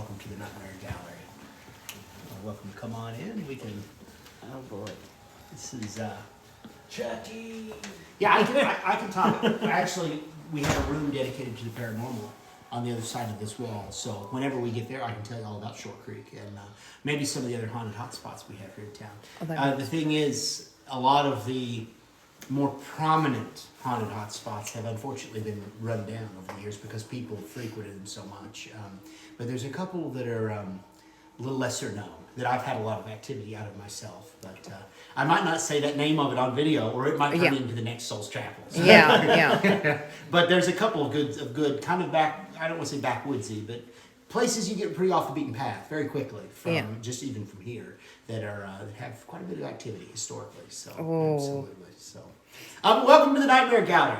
welcome to the Nightmare Gallery. Welcome to come on in. We can. Oh boy. This is Chucky. Yeah, I can talk. Actually, we have a room dedicated to the paranormal on the other side of this wall. So whenever we get there, I can tell you all about Short Creek and maybe some of the other haunted hotspots we have here in town. The thing is, a lot of the more prominent haunted hotspots have unfortunately been run down over the years because people frequented them so much. But there's a couple that are a little lesser known that I've had a lot of activity out of myself. But I might not say that name of it on video, or it might turn into the next Soul's Chapel. So. Yeah. But there's a couple of good kind of I don't want to say backwoodsy, but places you get pretty off the beaten path very quickly from just even from here that are that have quite a bit of activity historically. So absolutely. So welcome to the Nightmare Gallery.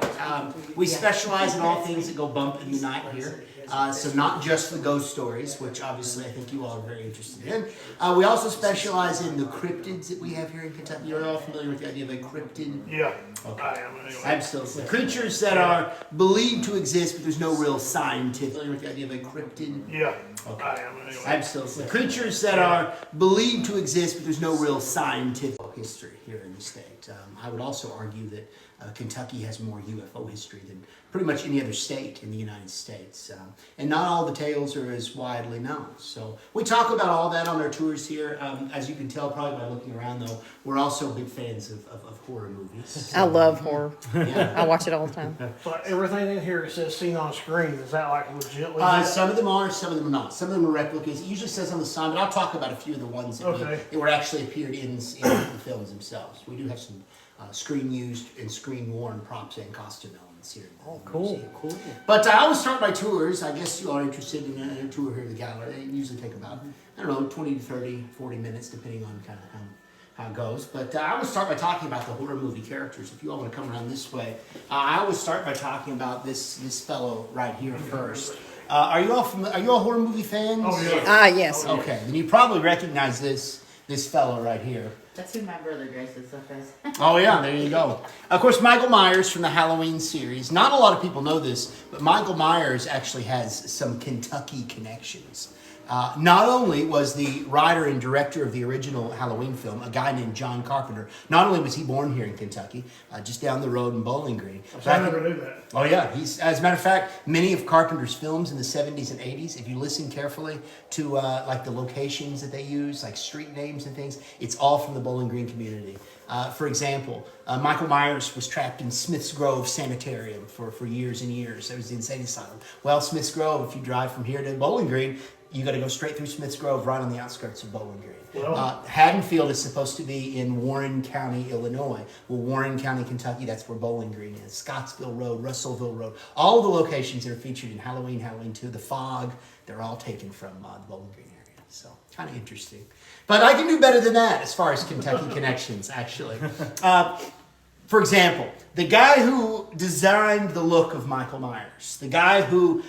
We specialize in all things that go bump in the night here. So not just the ghost stories, which obviously I think you all are very interested in. We also specialize in the cryptids that we have here in Kentucky. You're all familiar with the idea of a cryptid? Yeah, okay. I am anyway. Absolutely. Creatures that are believed to exist, but there's no real scientific. Familiar with the idea of a cryptid? Yeah, okay. I am anyway. Absolutely. Creatures that are believed to exist, but there's no real scientific history here in the state. I would also argue that Kentucky has more UFO history than pretty much any other state in the United States. And not all the tales are as widely known. So we talk about all that on our tours here. As you can tell probably by looking around, though, we're also big fans of horror movies. So, I love horror. Yeah. I watch it all the time. But everything in here it says seen on screen. Is that like legit? Some of them are, some of them are not. Some of them are replicas. It usually says on the sign, but I'll talk about a few of the ones that were actually appeared in the films themselves. We do have some screen used and screen worn props and costume elements here. Cool. But I always start my tours. I guess you are interested in a tour here at the gallery. They usually take about, 20 to 30, 40 minutes, depending on kind of how it goes. But I always start by talking about the horror movie characters. If you all want to come around this way, I always start by talking about this fellow right here first. Are you all horror movie fans? Oh yeah. Yes. Okay, then you probably recognize this fellow right here. That's who my brother dresses up as. Oh yeah, there you go. Of course, Michael Myers from the Halloween series. Not a lot of people know this, but Michael Myers actually has some Kentucky connections. Not only was the writer and director of the original Halloween film a guy named John Carpenter, not only was he born here in Kentucky, just down the road in Bowling Green. I never knew that. Oh yeah, as a matter of fact, many of Carpenter's films in the 70s and 80s, if you listen carefully to like the locations that they use, like street names and things, it's all from the Bowling Green community. For example, Michael Myers was trapped in Smith's Grove Sanitarium for years and years. That was the insane asylum. Well, Smith's Grove, if you drive from here to Bowling Green, you got to go straight through Smith's Grove, right on the outskirts of Bowling Green. Haddonfield is supposed to be in Warren County, Illinois. Well, Warren County, Kentucky, that's where Bowling Green is. Scottsville Road, Russellville Road, all the locations that are featured in Halloween, Halloween 2, The Fog, they're all taken from the Bowling Green area. So, kind of interesting. But I can do better than that as far as Kentucky connections, actually. For example, the guy who designed the look of Michael Myers, the guy who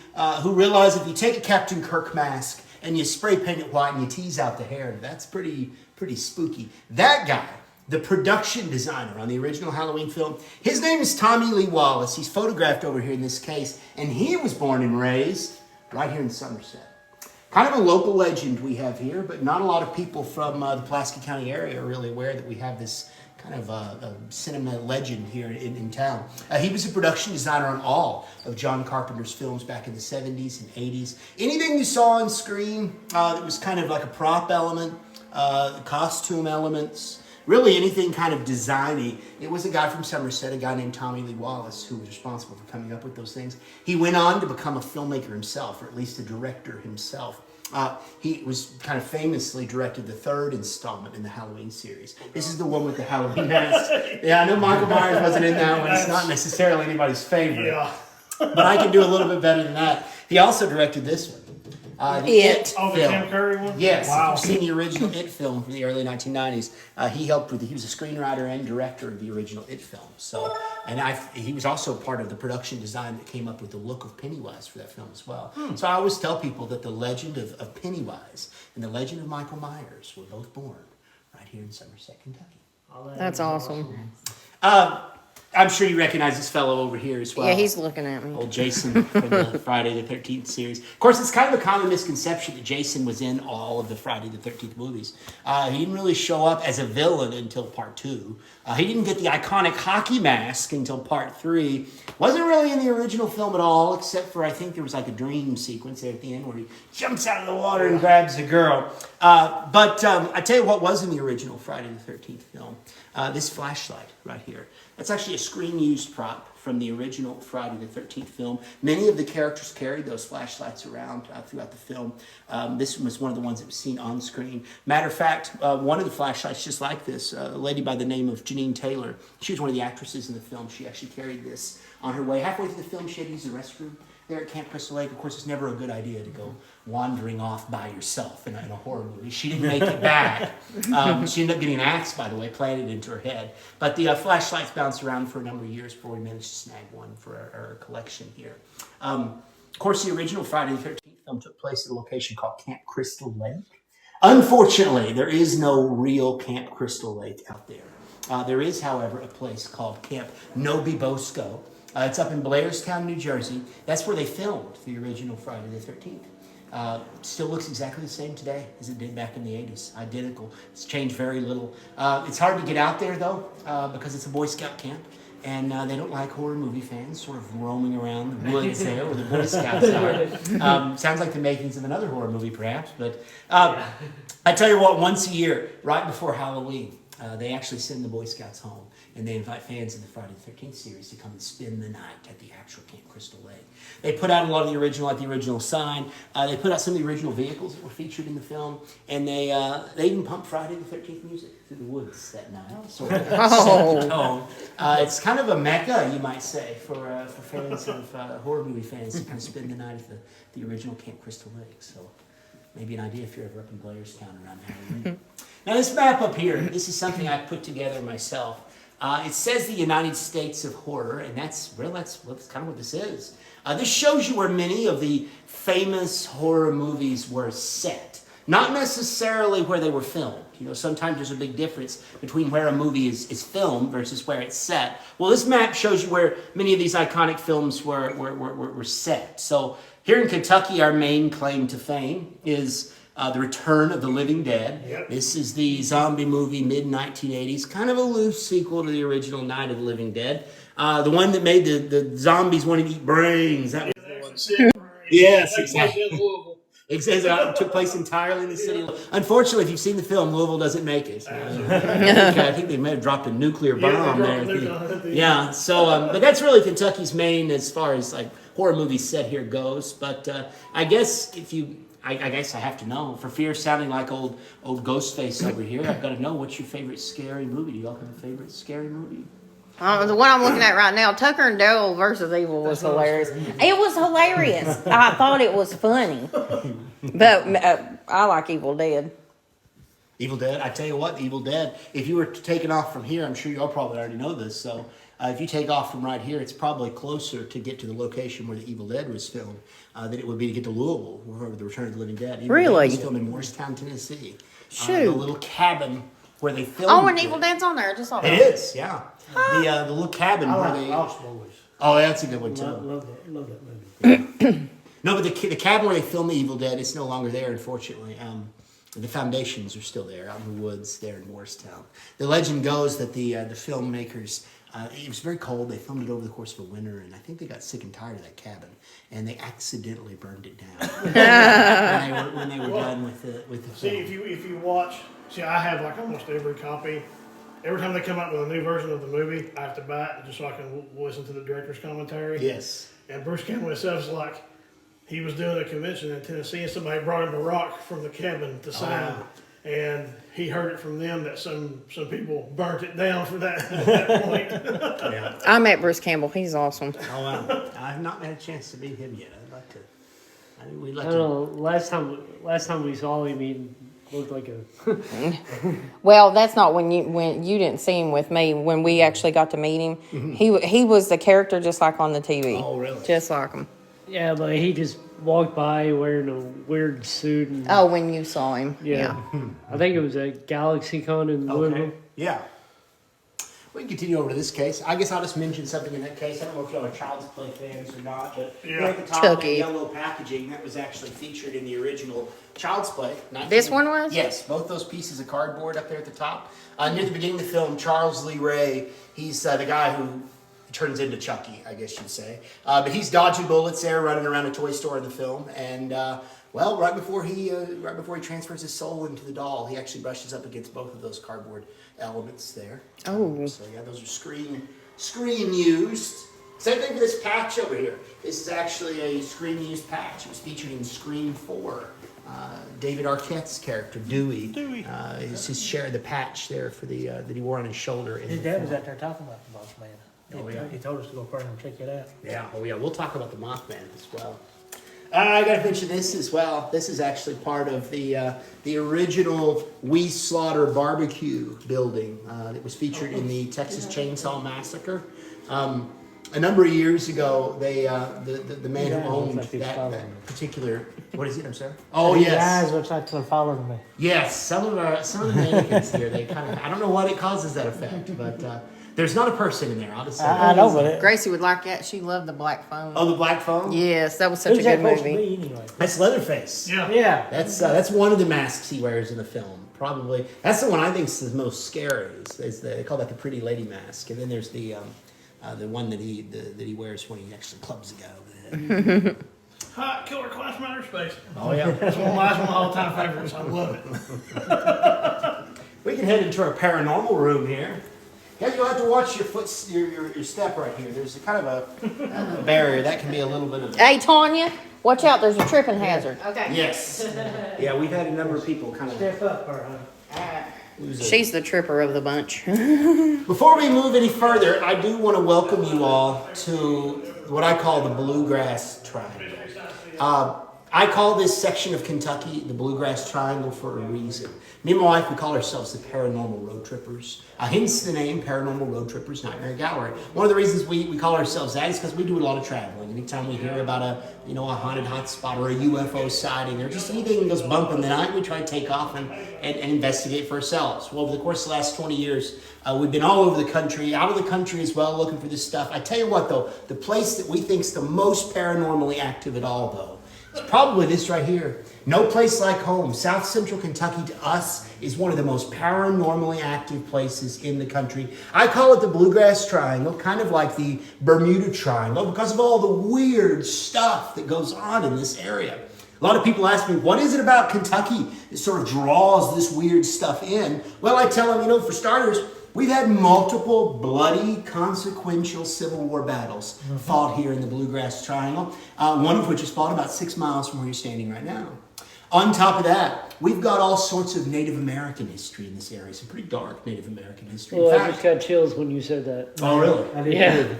realized if you take a Captain Kirk mask and you spray paint it white and you tease out the hair, that's pretty spooky. That guy, the production designer on the original Halloween film, his name is Tommy Lee Wallace. He's photographed over here in this case, and he was born and raised right here in Somerset. Kind of a local legend we have here, but not a lot of people from the Pulaski County area are really aware that we have this kind of a cinema legend here in town. He was a production designer on all of John Carpenter's films back in the 70s and 80s. Anything you saw on screen that was kind of like a prop element, costume elements, really anything kind of designy. It was a guy from Somerset, a guy named Tommy Lee Wallace, who was responsible for coming up with those things. He went on to become a filmmaker himself, or at least a director himself. He was kind of famously directed the third installment in the Halloween series. This is the one with the Halloween mask. Yeah, I know Michael Myers wasn't in that one. It's not necessarily anybody's favorite. Yeah. But I can do a little bit better than that. He also directed this one. The It. Oh, the film. Tim Curry one? Yes, Wow. if you've seen the original It film from the early 1990s, he helped with he was a screenwriter and director of the original It film. So, and he was also part of the production design that came up with the look of Pennywise for that film as well. So I always tell people that the legend of Pennywise and the legend of Michael Myers were both born right here in Somerset, Kentucky. That's awesome. I'm sure you recognize this fellow over here as well. Yeah, he's looking at me. Old Jason from the Friday the 13th series. Of course, it's kind of a common misconception that Jason was in all of the Friday the 13th movies. He didn't really show up as a villain until part 2. He didn't get the iconic hockey mask until part 3. Wasn't really in the original film at all, except for I think there was like a dream sequence there at the end where he jumps out of the water and grabs a girl. But I tell you what was in the original Friday the 13th film. This flashlight right here. That's actually a screen-used prop from the original Friday the 13th film. Many of the characters carried those flashlights around throughout the film. This was one of the ones that was seen on screen. Matter of fact, one of the flashlights just like this, a lady by the name of Janine Taylor, she was one of the actresses in the film. She actually carried this on her way. Halfway through the film, she had to use the restroom there at Camp Crystal Lake. Of course, it's never a good idea to go wandering off by yourself in a horror movie. She didn't make it back. She ended up getting an axe, by the way, planted into her head. But the flashlights bounced around for a number of years before we managed to snag one for our collection here. Of course, the original Friday the 13th film took place at a location called Camp Crystal Lake. Unfortunately, there is no real Camp Crystal Lake out there. There is, however, a place called Camp Nobi Bosco. It's up in Blairstown, New Jersey. That's where they filmed the original Friday the 13th. Still looks exactly the same today as it did back in the 80s. Identical. It's changed very little. It's hard to get out there, though, because it's a Boy Scout camp. And they don't like horror movie fans sort of roaming around the woods there where the Boy Scouts are. Sounds like the makings of another horror movie, perhaps. But I tell you what, once a year, right before Halloween, they actually send the Boy Scouts home. And they invite fans of the Friday the 13th series to come and spend the night at the actual Camp Crystal Lake. They put out a lot of the original, like the original sign. They put out some of the original vehicles that were featured in the film. And they even pumped Friday the 13th music through the woods that night. So it's kind of a mecca, you might say, for fans of horror movie fans to kind of spend the night at the original Camp Crystal Lake. So maybe an idea if you're ever up in Blairstown around Halloween. Now this map up here, this is something I put together myself. It says the United States of Horror, and that's kind of what this is. This shows you where many of the famous horror movies were set. Not necessarily where they were filmed. You know, sometimes there's a big difference between where a movie is filmed versus where it's set. Well, this map shows you where many of these iconic films were set. So here in Kentucky, our main claim to fame is The Return of the Living Dead. Yep. This is the zombie movie, mid-1980s, kind of a loose sequel to the original Night of the Living Dead. The one that made the zombies want to eat brains. That was the one. Yes, exactly. It says it took place entirely in the city. Unfortunately, if you've seen the film, Louisville doesn't make it. I think they may have dropped a nuclear bomb there. Yeah, so, but that's really Kentucky's main as far as like horror movies set here goes. But I guess I guess I have to know, for fear of sounding like old Ghostface over here, I've got to know, what's your favorite scary movie? Do y'all have a favorite scary movie? The one I'm looking at right now, Tucker and Dale versus Evil, was hilarious. It was hilarious. I thought it was funny. But I like Evil Dead. Evil Dead? I tell you what, Evil Dead, if you were taking off from here, I'm sure y'all probably already know this, so if you take off from right here, it's probably closer to get to the location where the Evil Dead was filmed than it would be to get to Louisville, where The Return of the Living Dead. Evil Really? Dead was filmed in Morristown, Tennessee. Shoot. The little cabin where they filmed Oh, and it. Evil Dead's on there. I just saw It that. is, yeah. The little cabin I where like they... Lost Boys. Oh, that's a good one, too. Love that movie. No, but the cabin where they filmed the Evil Dead, it's no longer there, unfortunately. The foundations are still there, out in the woods there in Morristown. The legend goes that the filmmakers, it was very cold. They filmed it over the course of a winter, and I think they got sick and tired of that cabin, and they accidentally burned it down when they were done with the film. See, if you watch, I have like almost every copy. Every time they come out with a new version of the movie, I have to buy it just so I can listen to the director's commentary. Yes. And Bruce Campbell himself is like, he was doing a convention in Tennessee, and somebody brought him a rock from the cabin to sign. And he heard it from them that some people burnt it down for that at that point. Yeah. I met Bruce Campbell. He's awesome. Oh, wow. I have not had a chance to meet him yet. I'd like to. We'd like I to. don't know. Last time we saw him, he looked like a. Well, that's not when you didn't see him with me. When we actually got to meet him, he was the character just like on the TV. Oh, really? Just like him. Yeah, but he just walked by wearing a weird suit. And, Oh, when you saw him. yeah. I think it was at GalaxyCon in Louisville. Yeah. We can continue over to this case. I guess I'll just mention something in that case. I don't know if y'all are Child's Play fans or not, but Yeah. at the top, Chucky. that yellow packaging, that was actually featured in the original Child's Play. This one was? Yes, both those pieces of cardboard up there at the top. Near the beginning of the film, Charles Lee Ray, he's the guy who turns into Chucky, I guess you'd say. But he's dodging bullets there, running around a toy store in the film, and well, right before he transfers his soul into the doll, he actually brushes up against both of those cardboard elements there. Oh. So yeah, those are screen used. Same thing for this patch over here. This is actually a screen used patch. It was featured in Scream 4. David Arquette's character Dewey. Is his share of the patch there for the that he wore on his shoulder. In His the dad was film. out there talking about the Mothman. Oh, yeah. He told us to go further and check it out. Yeah, oh yeah, we'll talk about the Mothman as well. I gotta mention this as well. This is actually part of the original We Slaughter Barbecue building that was featured in the Texas Chainsaw Massacre. A number of years ago, they the man Yeah, who it looks owned like he's that following me. particular, what is it? I'm sorry. Oh His yes. eyes looks like they're following me. Yes, some of the mannequins here, they kind of, I don't know what it causes that effect, but there's not a person in there, I'll just say I that. know, but Gracie would like that. She loved the black phone. Oh, the black phone? Yes, that was such who's a that good supposed to movie. be anyway? That's Leatherface. Yeah. Yeah. That's one of the masks he wears in the film. Probably, that's the one I think is the most scary. They call that the pretty lady mask, and then there's the one that he wears when he actually clubs the guy over the head. Hot Killer Class from Outer Space. Oh yeah. That's one of my all-time favorites. I love it. We can head into our paranormal room here. Guys, you'll have to watch your step right here. There's a kind of a barrier that can be a little bit of. Hey, Tanya, watch out. There's a tripping hazard. Okay. Yes. Yeah, we've had a number of people kind of Step up, or lose it. She's the tripper of the bunch. Before we move any further, I do want to welcome you all to what I call the Bluegrass Triangle. I call this section of Kentucky the Bluegrass Triangle for a reason. Me and my wife, we call ourselves the Paranormal Road Trippers. Hence the name Paranormal Road Trippers Nightmare Gallery. One of the reasons we call ourselves that is because we do a lot of traveling. Anytime we hear about a haunted hotspot or a UFO sighting or just anything that goes bump in the night, we try to take off and investigate for ourselves. Well, over the course of the last 20 years, we've been all over the country, out of the country as well, looking for this stuff. I tell you what, though, the place that we think is the most paranormally active at all, though, it's probably this right here. No place like home. South Central Kentucky to us is one of the most paranormally active places in the country. I call it the Bluegrass Triangle, kind of like the Bermuda Triangle, because of all the weird stuff that goes on in this area. A lot of people ask me, what is it about Kentucky that sort of draws this weird stuff in? Well, I tell them, for starters, we've had multiple bloody, consequential Civil War battles fought here in the Bluegrass Triangle, one of which is fought about 6 miles from where you're standing right now. On top of that, we've got all sorts of Native American history in this area, some pretty dark Native American history. Well, In I fact, just got chills when you said that. oh really? I did Yeah. too.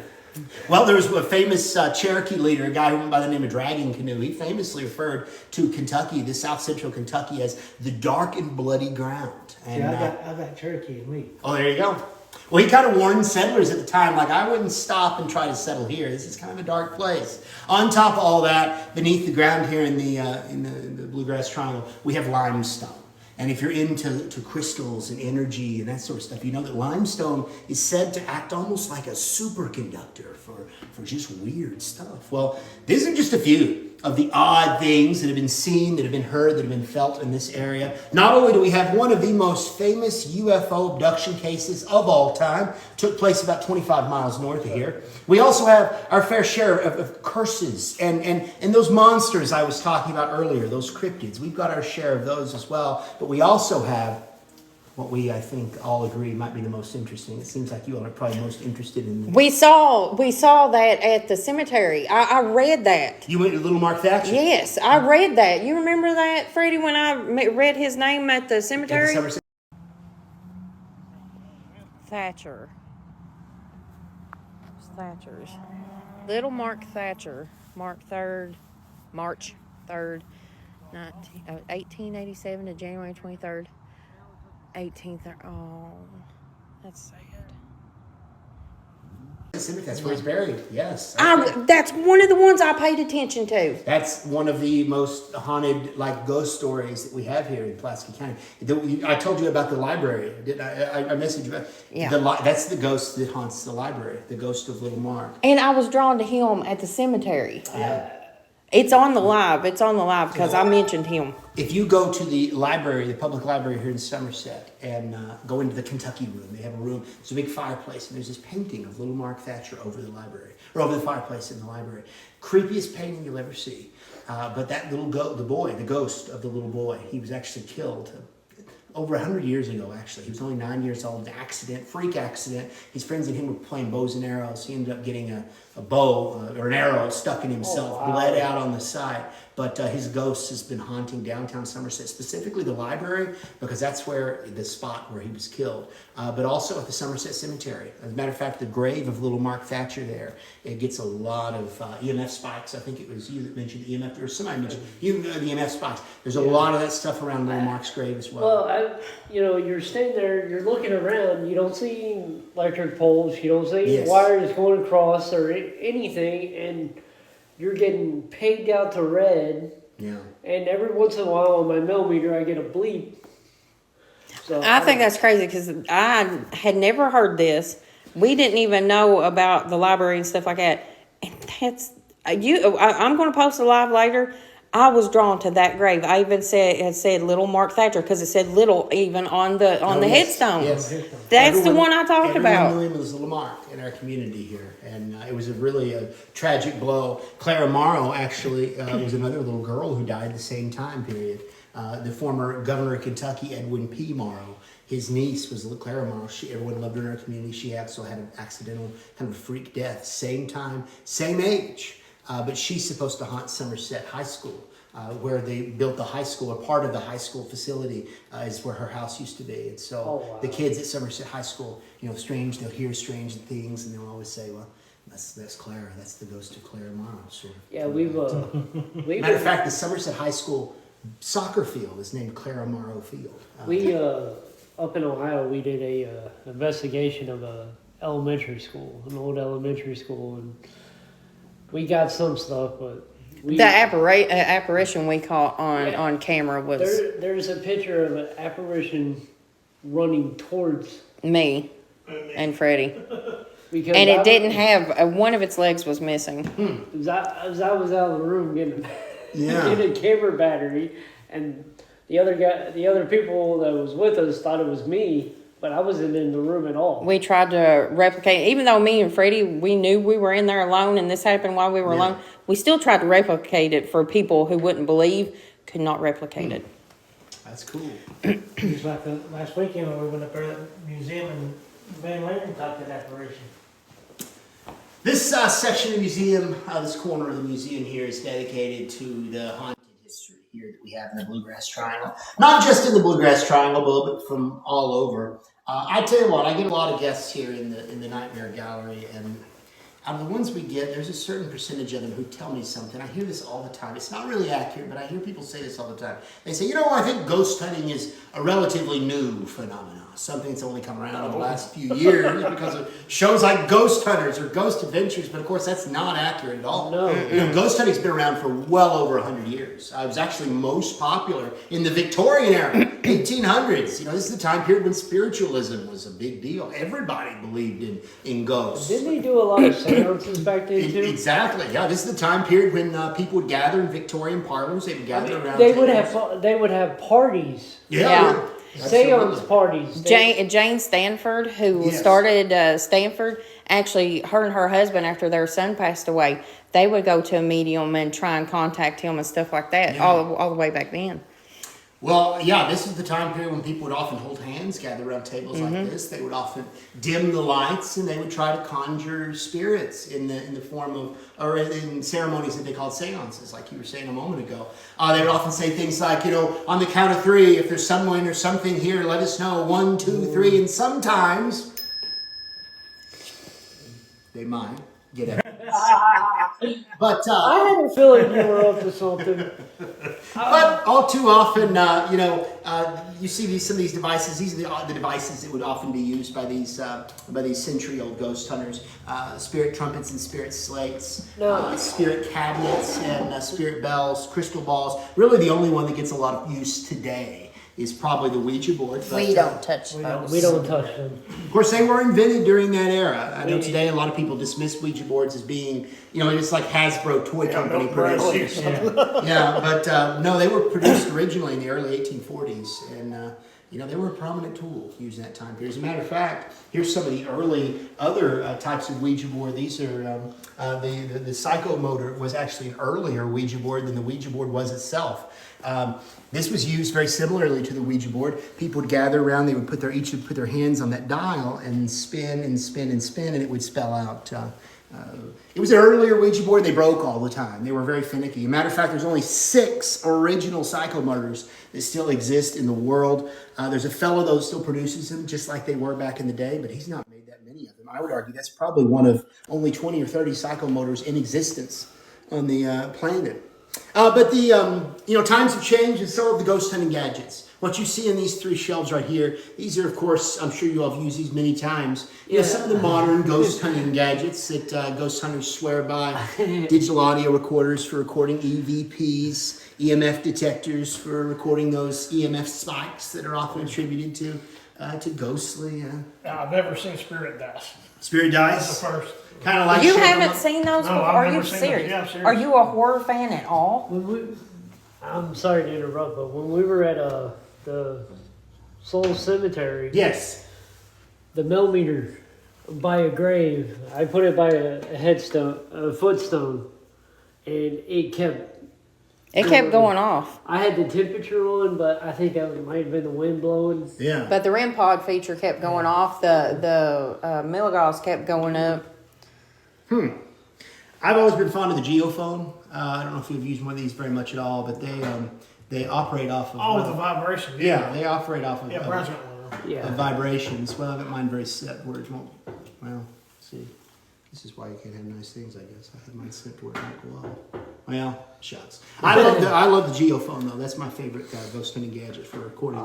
Well, there was a famous Cherokee leader, a guy who went by the name of Dragon Canoe. He famously referred to Kentucky, the South Central Kentucky, as the dark and bloody ground. And, Yeah, I got Cherokee in me. oh, there you go. Well, he kind of warned settlers at the time, like, I wouldn't stop and try to settle here. This is kind of a dark place. On top of all that, beneath the ground here in the Bluegrass Triangle, we have limestone. And if you're into crystals and energy and that sort of stuff, you know that limestone is said to act almost like a superconductor for just weird stuff. Well, these are just a few of the odd things that have been seen, that have been heard, that have been felt in this area. Not only do we have one of the most famous UFO abduction cases of all time, took place about 25 miles north of here. We also have our fair share of curses and those monsters I was talking about earlier, those cryptids. We've got our share of those as well. But we also have what I think all agree might be the most interesting. It seems like you all are probably most interested in. We saw that at the cemetery. I read that. You went to Little Mark Thatcher? Yes, I read that. You remember that, Freddie, when I read his name at the At the cemetery? Somerset- Thatcher. It's Thatcher's. Little Mark Thatcher. March 3rd, 1887 to January 23rd, 1830. Oh, that's sad. Cemetery. That's where he's buried. Yes. That's one of the ones I paid attention to. That's one of the most haunted, like, ghost stories that we have here in Pulaski County. I told you about the library. Didn't I messaged you about. Yeah. That's the ghost that haunts the library. The ghost of Little Mark. And I was drawn to him at the cemetery. Yeah. It's on the live. It's on the live because I mentioned him. If you go to the library, the public library here in Somerset, and go into the Kentucky room, they have a room. There's a big fireplace, and there's this painting of Little Mark Thatcher over the library, or over the fireplace in the library. Creepiest painting you'll ever see. But that little the ghost of the little boy, he was actually killed over 100 years ago, actually. He was only 9 years old, an accident, freak accident. His friends and him were playing bows and arrows. He ended up getting a bow or an arrow stuck in himself, bled out on the side. But his ghost has been haunting downtown Somerset, specifically the library, because that's where the spot where he was killed. But also at the Somerset Cemetery. As a matter of fact, the grave of Little Mark Thatcher there, it gets a lot of EMF spikes. I think it was you that mentioned EMF, or somebody mentioned the EMF spikes. There's a lot of that stuff around Little Mark's grave as well. Well, you're standing there, you're looking around, you don't see electric poles, you don't see Yes. wires going across or anything, and you're getting pegged out to red, Yeah. and every once in a while on my millimeter I get a bleep. So I think that's crazy because I had never heard this. We didn't even know about the library and stuff like that. And that's I'm going to post a live later. I was drawn to that grave. I even said Little Mark Thatcher because it said Little even on the yes, headstone. yes. That's the one I talked about. Everyone knew him as Little Mark in our community here, and it was really a tragic blow. Clara Morrow actually was another little girl who died the same time period. The former governor of Kentucky, Edwin P. Morrow, his niece was Clara Morrow. Everyone loved her in our community. She also had an accidental kind of freak death, same time, same age. But she's supposed to haunt Somerset High School, where they built the high school, or part of the high school facility is where her house used to be. And so the kids at Somerset High School, they'll hear strange things, and they'll always say, well, that's Clara. That's the ghost of Clara Morrow, sort of. yeah, we've Matter of fact, the Somerset High School soccer field is named Clara Morrow Field. we up in Ohio we did a investigation of a elementary school, an old elementary school, and we got some stuff, but The apparition we caught on camera was there's a picture of an apparition running towards me and Freddie. because And I- it didn't have, one of its legs was missing. As I was out of the room getting a camera battery, and the other people that was with us thought it was me, but I wasn't in the room at all. We tried to replicate, even though me and Freddie, we knew we were in there alone and this happened while we were alone, we still tried to replicate it for people who wouldn't believe, could not replicate it. That's cool. Just like last weekend when we went up there at the museum and Van Leeuwen talked to that apparition. This section of the museum, this corner of the museum here, is dedicated to the haunted history here that we have in the Bluegrass Triangle. Not just in the Bluegrass Triangle, but from all over. I tell you what, I get a lot of guests here in the Nightmare Gallery, and out of the ones we get, there's a certain percentage of them who tell me something. I hear this all the time. It's not really accurate, but I hear people say this all the time. They say, I think ghost hunting is a relatively new phenomenon. Something that's only come around in the last few years because of shows like Ghost Hunters or Ghost Adventures, but of course that's not accurate at all. No. Ghost hunting's been around for well over 100 years. It was actually most popular in the Victorian era, 1800s. This is the time period when spiritualism was a big deal. Everybody believed in ghosts. Didn't they do a lot of seances back then too? Exactly. Yeah, this is the time period when people would gather in Victorian parlors. They would gather around. They tables. would have parties, Yeah. seance parties. Jane Stanford, who Yes. started Stanford, actually, her and her husband, after their son passed away, they would go to a medium and try and contact him and stuff like that, Yeah. all the way back then. Well, yeah, this is the time period when people would often hold hands, gather around tables like this. They would often dim the lights, and they would try to conjure spirits in the form of, or in ceremonies that they called seances, like you were saying a moment ago. They would often say things like, on the count of 3, if there's someone or something here, let us know. 1, 2, 3, and sometimes they might get evidence. But I had a feeling you were up to something. But all too often, you see some of these devices. These are the devices that would often be used by these century-old ghost hunters. Spirit trumpets and spirit slates, spirit cabinets and spirit bells, crystal balls. Really, the only one that gets a lot of use today is probably the Ouija board. But, We don't touch those. We don't touch them. of course, they were invented during that era. I know today a lot of people dismiss Ouija boards as being, it's like Hasbro toy company produced. Yeah, but no, they were produced originally in the early 1840s, and they were a prominent tool used in that time period. As a matter of fact, here's some of the early other types of Ouija board. These are the psychomotor was actually an earlier Ouija board than the Ouija board was itself. This was used very similarly to the Ouija board. People would gather around. They would put their hands on that dial and spin and spin and spin, and it would spell out. It was an earlier Ouija board. They broke all the time. They were very finicky. As a matter of fact, there's only 6 original psychomotors that still exist in the world. There's a fellow, though, that still produces them, just like they were back in the day, but he's not made that many of them. I would argue that's probably one of only 20 or 30 psychomotors in existence on the planet. But the times have changed, and so have the ghost hunting gadgets. What you see in these 3 shelves right here, these are, of course, I'm sure you all have used these many times. Some of the modern ghost hunting gadgets that ghost hunters swear by. Digital audio recorders for recording EVPs, EMF detectors for recording those EMF spikes that are often attributed to ghostly. I've never seen spirit dice. Spirit That's dice. the first. Kind of like You Shaker haven't Mo- seen those No, before? I've Are never you seen serious? those. Yeah, I'm serious. Are you a horror fan at all? I'm sorry to interrupt, but when we were at the Soul Cemetery, Yes. the millimeter by a grave, I put it by a headstone, a footstone, and it kept going off. I had the temperature on, but I think that might have been the wind blowing. Yeah. But the REM pod feature kept going off. The milligauss kept going up. I've always been fond of the Geophone. I don't know if you've used one of these very much at all, but they operate off of. Oh, the vibration. Yeah, they operate off of, Yeah, Brian's got one of them. Yeah. of vibrations. Well, I've got mine very set where it won't. Well, see, this is why you can't have nice things, I guess. I have mine set to where it won't go off. Well, shucks. I love the Geophone though. That's my favorite ghost hunting gadget for recording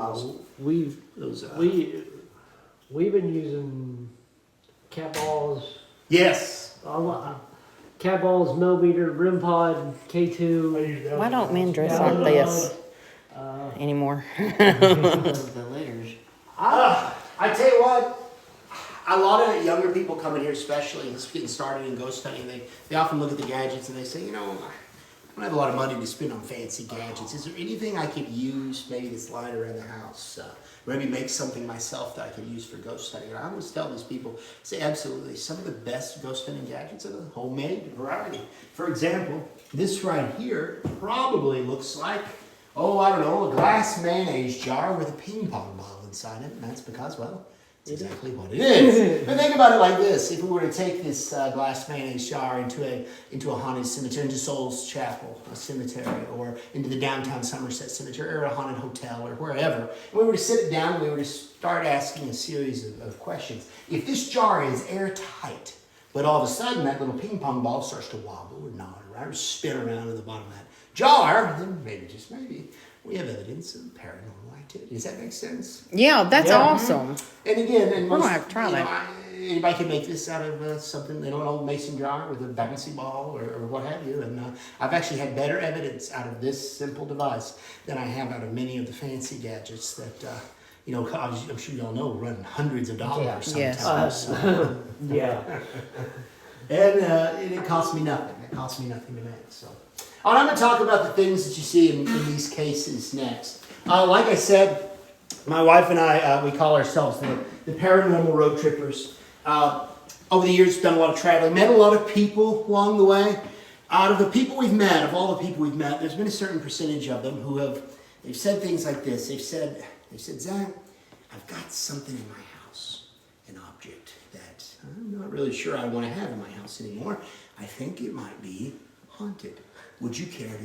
We've those. we've been using cat balls, Yes. cat balls, millimeter, REM pod, K2. Why don't men dress like this anymore? The litters. I tell you what, a lot of younger people coming here, especially just getting started in ghost hunting, they often look at the gadgets and they say, I don't have a lot of money to spend on fancy gadgets. Is there anything I could use maybe that's lying around the house? Maybe make something myself that I could use for ghost hunting. And I always tell these people, say absolutely, some of the best ghost hunting gadgets are the homemade variety. For example, this right here probably looks like, a glass mayonnaise jar with a ping pong ball inside it. And that's because, well, it's exactly what it is. But think about it like this. If we were to take this glass mayonnaise jar into a haunted cemetery, into Souls Chapel, a cemetery, or into the downtown Somerset Cemetery, or a haunted hotel, or wherever, and we were to sit it down and we were to start asking a series of questions. If this jar is airtight, but all of a sudden that little ping pong ball starts to wobble or nod around or spin around in the bottom of that jar, then just maybe, we have evidence of paranormal activity. Does that make sense? Yeah, that's awesome. And again, We're gonna have to try that. Anybody can make this out of something, an old mason jar with a bouncy ball or what have you. And I've actually had better evidence out of this simple device than I have out of many of the fancy gadgets that, I'm sure you all know, run hundreds of dollars sometimes. Yes. Yeah. And it costs me nothing. It costs me nothing to make. So, all right, I'm going to talk about the things that you see in these cases next. Like I said, my wife and I, we call ourselves the paranormal road trippers. Over the years, done a lot of traveling, met a lot of people along the way. Out of the people we've met, of all the people we've met, there's been a certain percentage of them they've said things like this. They've said, Zach, I've got something in my house, an object that I'm not really sure I want to have in my house anymore. I think it might be haunted. Would you care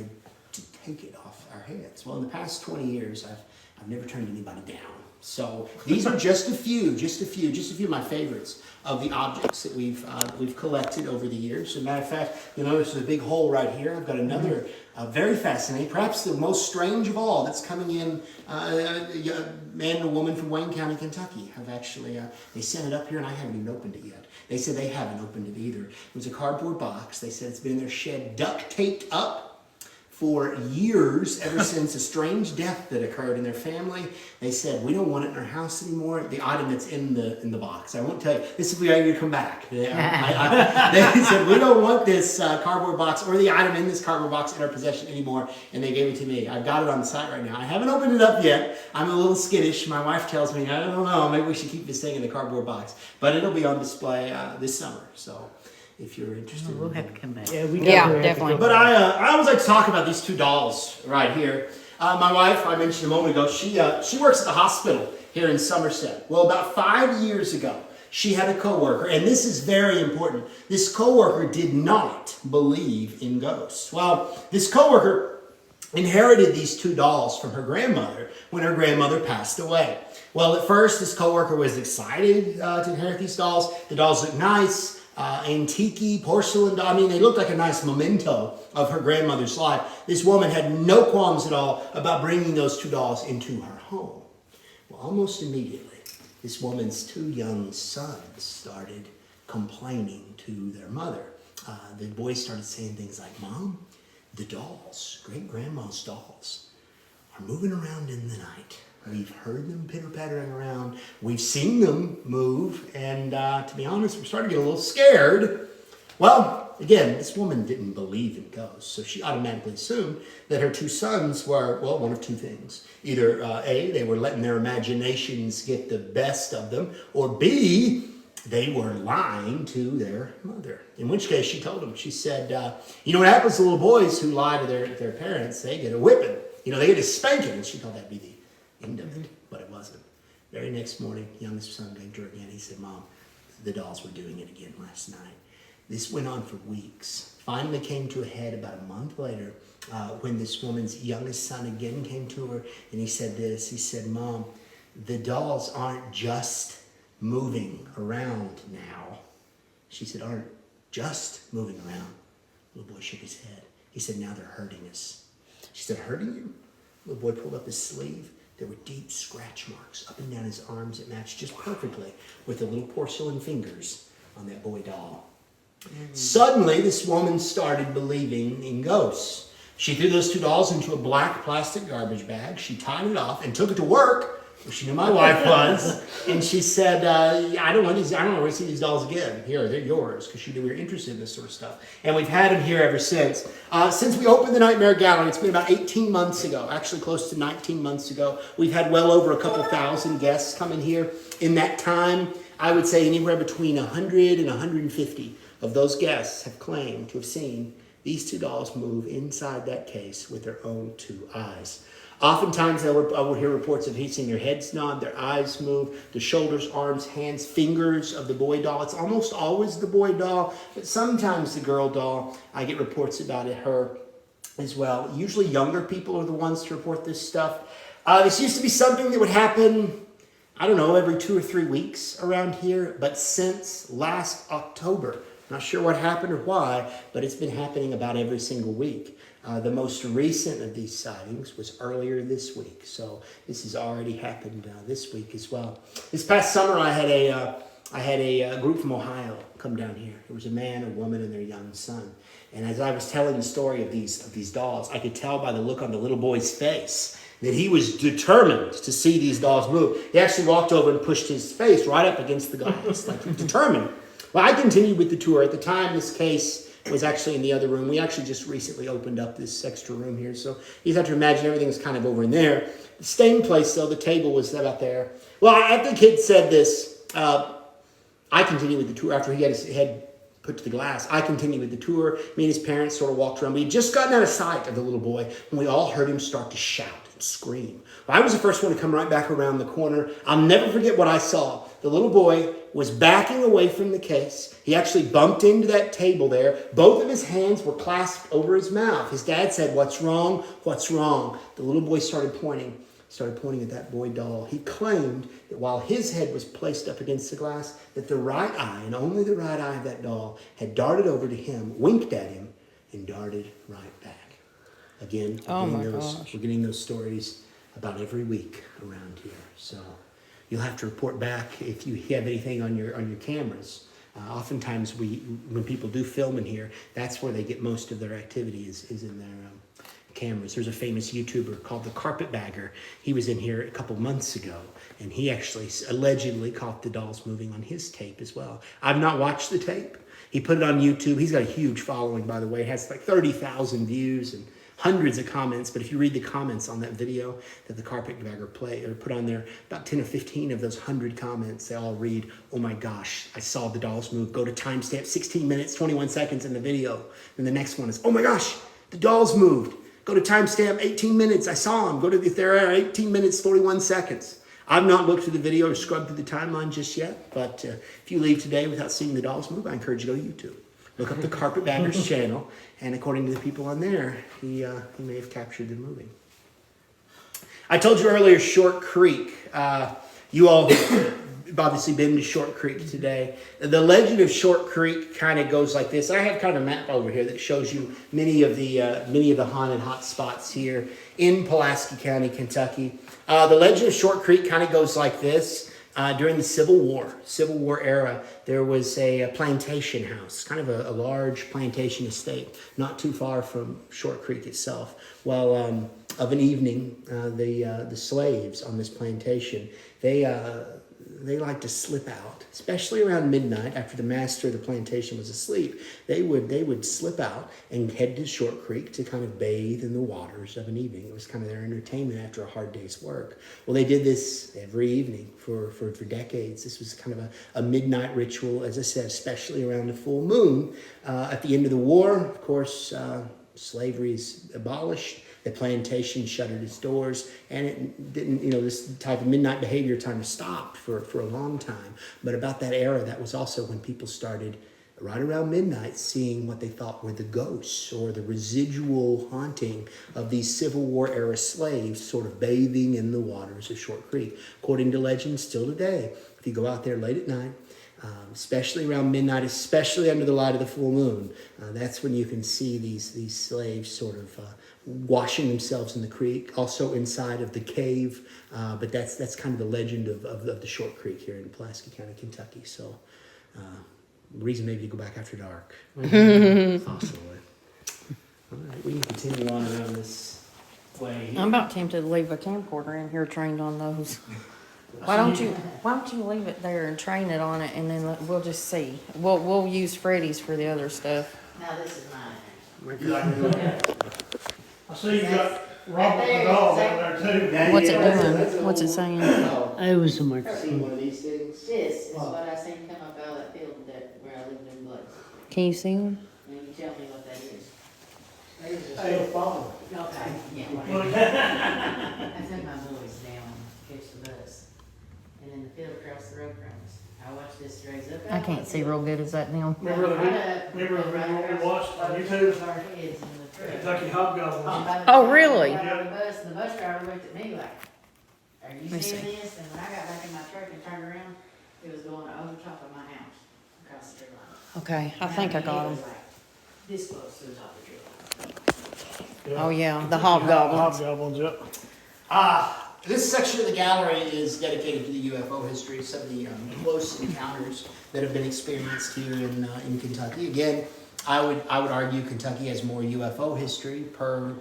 to take it off our heads? Well, in the past 20 years, I've never turned anybody down. So these are just a few of my favorites of the objects that we've collected over the years. As a matter of fact, you'll notice there's a big hole right here. I've got another very fascinating, perhaps the most strange of all that's coming in. A man and a woman from Wayne County, Kentucky have actually, they sent it up here and I haven't even opened it yet. They said they haven't opened it either. It was a cardboard box. They said it's been in their shed duct taped up for years, ever since a strange death that occurred in their family. They said, we don't want it in our house anymore. The item that's in the box. I won't tell you. This is where you come back. They said, we don't want this cardboard box or the item in this cardboard box in our possession anymore. And they gave it to me. I've got it on the site right now. I haven't opened it up yet. I'm a little skittish. My wife tells me, I don't know, maybe we should keep this thing in the cardboard box. But it'll be on display this summer. So if you're interested. We'll have to come back. Yeah, we Yeah, have to definitely. go But back. I always like to talk about these two dolls right here. My wife, I mentioned a moment ago, she works at the hospital here in Somerset. Well, about 5 years ago, she had a coworker, and this is very important. This coworker did not believe in ghosts. Well, this coworker inherited these two dolls from her grandmother when her grandmother passed away. Well, at first, this coworker was excited to inherit these dolls. The dolls looked nice. Antique porcelain. I mean, they looked like a nice memento of her grandmother's life. This woman had no qualms at all about bringing those two dolls into her home. Well, almost immediately, this woman's two young sons started complaining to their mother. The boys started saying things like, Mom, the dolls, great-grandma's dolls, are moving around in the night. We've heard them pitter-pattering around. We've seen them move. And to be honest, we're starting to get a little scared. Well, again, this woman didn't believe in ghosts. So she automatically assumed that her two sons were, well, one of two things. Either A, they were letting their imaginations get the best of them. Or B, they were lying to their mother. In which case she told them, she said, you know what happens to little boys who lie to their parents? They get a whipping. You know, they get a spanking. And she thought that'd be the end of it, but it wasn't. Very next morning, youngest son came to her again. He said, Mom, the dolls were doing it again last night. This went on for weeks. Finally came to a head about a month later when this woman's youngest son again came to her and he said this. He said, Mom, the dolls aren't just moving around now. She said, aren't just moving around. The little boy shook his head. He said, now they're hurting us. She said, hurting you? The little boy pulled up his sleeve. There were deep scratch marks up and down his arms that matched just perfectly with the little porcelain fingers on that boy doll. Suddenly, this woman started believing in ghosts. She threw those two dolls into a black plastic garbage bag. She tied it off and took it to work, where she knew my wife was. And she said, I don't want to see these dolls again. Here, they're yours, because she knew we were interested in this sort of stuff. And we've had them here ever since. Since we opened the Nightmare Gallery, it's been about 18 months ago, actually close to 19 months ago. We've had well over a couple thousand guests come in here. In that time, I would say anywhere between 100 and 150 of those guests have claimed to have seen these two dolls move inside that case with their own two eyes. Oftentimes, I will hear reports of seeing their heads nod, their eyes move, the shoulders, arms, hands, fingers of the boy doll. It's almost always the boy doll, but sometimes the girl doll. I get reports about her as well. Usually younger people are the ones to report this stuff. This used to be something that would happen, I don't know, every 2 or 3 weeks around here, but since last October, not sure what happened or why, but it's been happening about every single week. The most recent of these sightings was earlier this week, so this has already happened this week as well. This past summer, I had a group from Ohio come down here. It was a man, a woman, and their young son. And as I was telling the story of these dolls, I could tell by the look on the little boy's face that he was determined to see these dolls move. He actually walked over and pushed his face right up against the glass, like he was determined. Well, I continued with the tour. At the time, this case was actually in the other room. We actually just recently opened up this extra room here. So you have to imagine everything was kind of over in there. The same place, though, the table was set up there. Well, after the kid said this, I continued with the tour. After he had his head put to the glass, I continued with the tour. Me and his parents sort of walked around. We had just gotten out of sight of the little boy when we all heard him start to shout and scream. Well, I was the first one to come right back around the corner. I'll never forget what I saw. The little boy was backing away from the case. He actually bumped into that table there. Both of his hands were clasped over his mouth. His dad said, "What's wrong? What's wrong?" The little boy started pointing started pointing at that boy doll. He claimed that while his head was placed up against the glass, that the right eye, and only the right eye of that doll, had darted over to him, winked at him, and darted right back. Again, Oh my gosh. we're getting those stories about every week around here. So you'll have to report back if you have anything on your cameras. Oftentimes, when people do film in here, that's where they get most of their activity is in their cameras. There's a famous YouTuber called the Carpetbagger. He was in here a couple months ago, and he actually allegedly caught the dolls moving on his tape as well. I've not watched the tape. He put it on YouTube. He's got a huge following, by the way. It has like 30,000 views and hundreds of comments. But if you read the comments on that video that the Carpetbagger put on there, about 10 or 15 of those 100 comments, they all read, "Oh my gosh, I saw the dolls move. Go to timestamp 16 minutes, 21 seconds in the video." And the next one is, "Oh my gosh, the dolls moved. Go to timestamp 18 minutes. I saw them. Go to if they're 18 minutes, 41 seconds." I've not looked through the video or scrubbed through the timeline just yet, but if you leave today without seeing the dolls move, I encourage you to go to YouTube. Look up the Carpetbagger's channel, and according to the people on there, he may have captured them moving. I told you earlier, Short Creek. You all have obviously been to Short Creek today. The legend of Short Creek kind of goes like this. I have kind of a map over here that shows you many of the haunted hot spots here in Pulaski County, Kentucky. The legend of Short Creek kind of goes like this. During the Civil War era, there was a plantation house, kind of a large plantation estate, not too far from Short Creek itself. Well, of an evening, the slaves on this plantation, they like to slip out, especially around midnight after the master of the plantation was asleep. They would slip out and head to Short Creek to kind of bathe in the waters of an evening. It was kind of their entertainment after a hard day's work. Well, they did this every evening for decades. This was kind of a midnight ritual, as I said, especially around the full moon. At the end of the war, of course, slavery is abolished. The plantation shuttered its doors, and it didn't, this type of midnight behavior kind of stopped for a long time. But about that era, that was also when people started, right around midnight, seeing what they thought were the ghosts or the residual haunting of these Civil War era slaves sort of bathing in the waters of Short Creek. According to legend, still today, if you go out there late at night, especially around midnight, especially under the light of the full moon, that's when you can see these slaves sort of washing themselves in the creek, also inside of the cave. But that's kind of the legend of the Short Creek here in Pulaski County, Kentucky. So, reason maybe to go back after dark. Possibly. All right, we can continue on around this way. I'm about tempted to leave a camcorder in here trained on those. Why don't you leave it there and train it on it, and then we'll just see. We'll use Freddy's for the other stuff. Now this is mine. I see you got Robert the dog over there too. What's it doing? What's it saying? It was a Seen microphone. one of these things? This is what I seen come up out of that field where I lived in Blood. Can you see them? And you tell me what that is. Hey, phone. Okay, yeah. Look, I took my boys down, catch the bus, and in the field across the road from us, I watched this raise up. I can't see real good. Is that them? remember the video we watched on YouTube? Our heads in the truck. Kentucky Hobgoblin. By the Oh, time really? we got on the bus driver looked at me like, "Are you me seeing see. this?" And when I got back in my truck and turned around, it was going over top of my house, across the tree line. Okay, I think I got It them. was like this close to the top of the tree line. Oh yeah, the hobgoblins. Hobgoblins, yep. This section of the gallery is dedicated to the UFO history, some of the close encounters that have been experienced here in Kentucky. Again, I would argue Kentucky has more UFO history per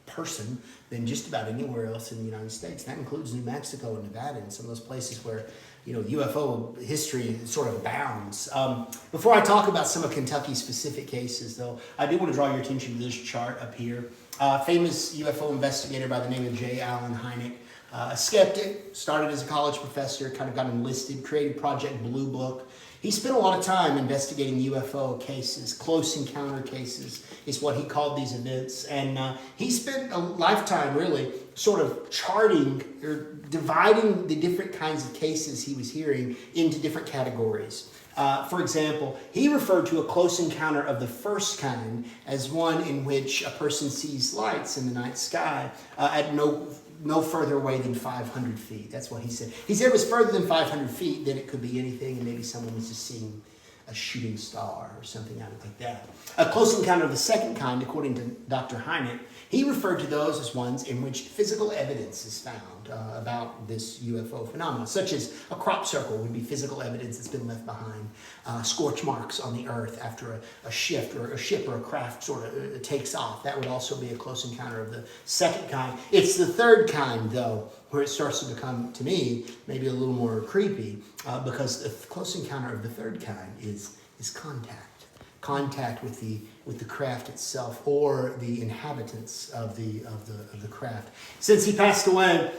person than just about anywhere else in the United States. That includes New Mexico and Nevada and some of those places where UFO history sort of abounds. Before I talk about some of Kentucky's specific cases, though, I do want to draw your attention to this chart up here. Famous UFO investigator by the name of J. Allen Hynek, a skeptic, started as a college professor, kind of got enlisted, created Project Blue Book. He spent a lot of time investigating UFO cases, close encounter cases is what he called these events. And he spent a lifetime really sort of charting or dividing the different kinds of cases he was hearing into different categories. For example, he referred to a close encounter of the first kind as one in which a person sees lights in the night sky at no no further away than 500 feet. That's what he said. He said it was further than 500 feet, then it could be anything, and maybe someone was just seeing a shooting star or something out like that. A close encounter of the second kind, according to Dr. Hynek, he referred to those as ones in which physical evidence is found about this UFO phenomenon, such as a crop circle would be physical evidence that's been left behind, scorch marks on the earth after a ship or a craft sort of takes off. That would also be a close encounter of the second kind. It's the third kind, though, where it starts to become, to me, maybe a little more creepy, because the close encounter of the third kind is contact with the craft itself or the inhabitants of the craft. Since he passed away,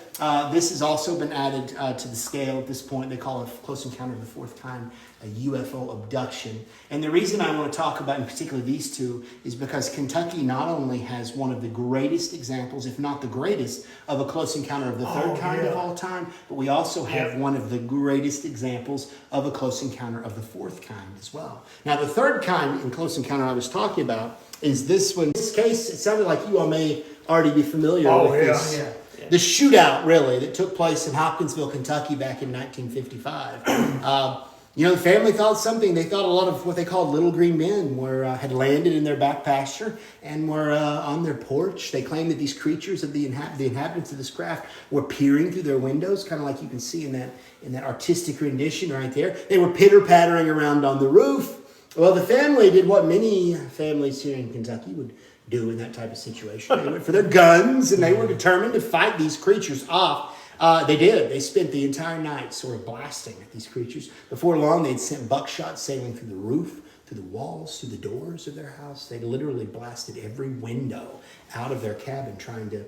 this has also been added to the scale at this point. They call it close encounter of the fourth kind a UFO abduction. And the reason I want to talk about in particular these two is because Kentucky not only has one of the greatest examples, if not the greatest, of a close encounter of the third kind of all time, but we also have one of the greatest examples of a close encounter of the fourth kind as well. Now, the third kind in close encounter I was talking about is this one. In this case, it sounded like you all may already be familiar with this. Yeah. The shootout, really, that took place in Hopkinsville, Kentucky back in 1955. The family thought something. They thought a lot of what they called little green men had landed in their back pasture and were on their porch. They claimed that these creatures of the inhabitants of this craft were peering through their windows, kind of like you can see in that artistic rendition right there. They were pitter-pattering around on the roof. Well, the family did what many families here in Kentucky would do in that type of situation. They went for their guns, and they were determined to fight these creatures off. They did. They spent the entire night sort of blasting at these creatures. Before long, they'd sent buckshot sailing through the roof, through the walls, through the doors of their house. They literally blasted every window out of their cabin, trying to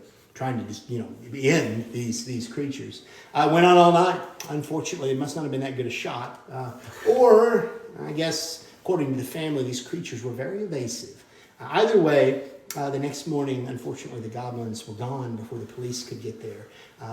just, end these creatures. Went on all night. Unfortunately, it must not have been that good a shot. Or, I guess, according to the family, these creatures were very evasive. Either way, the next morning, unfortunately, the goblins were gone before the police could get there.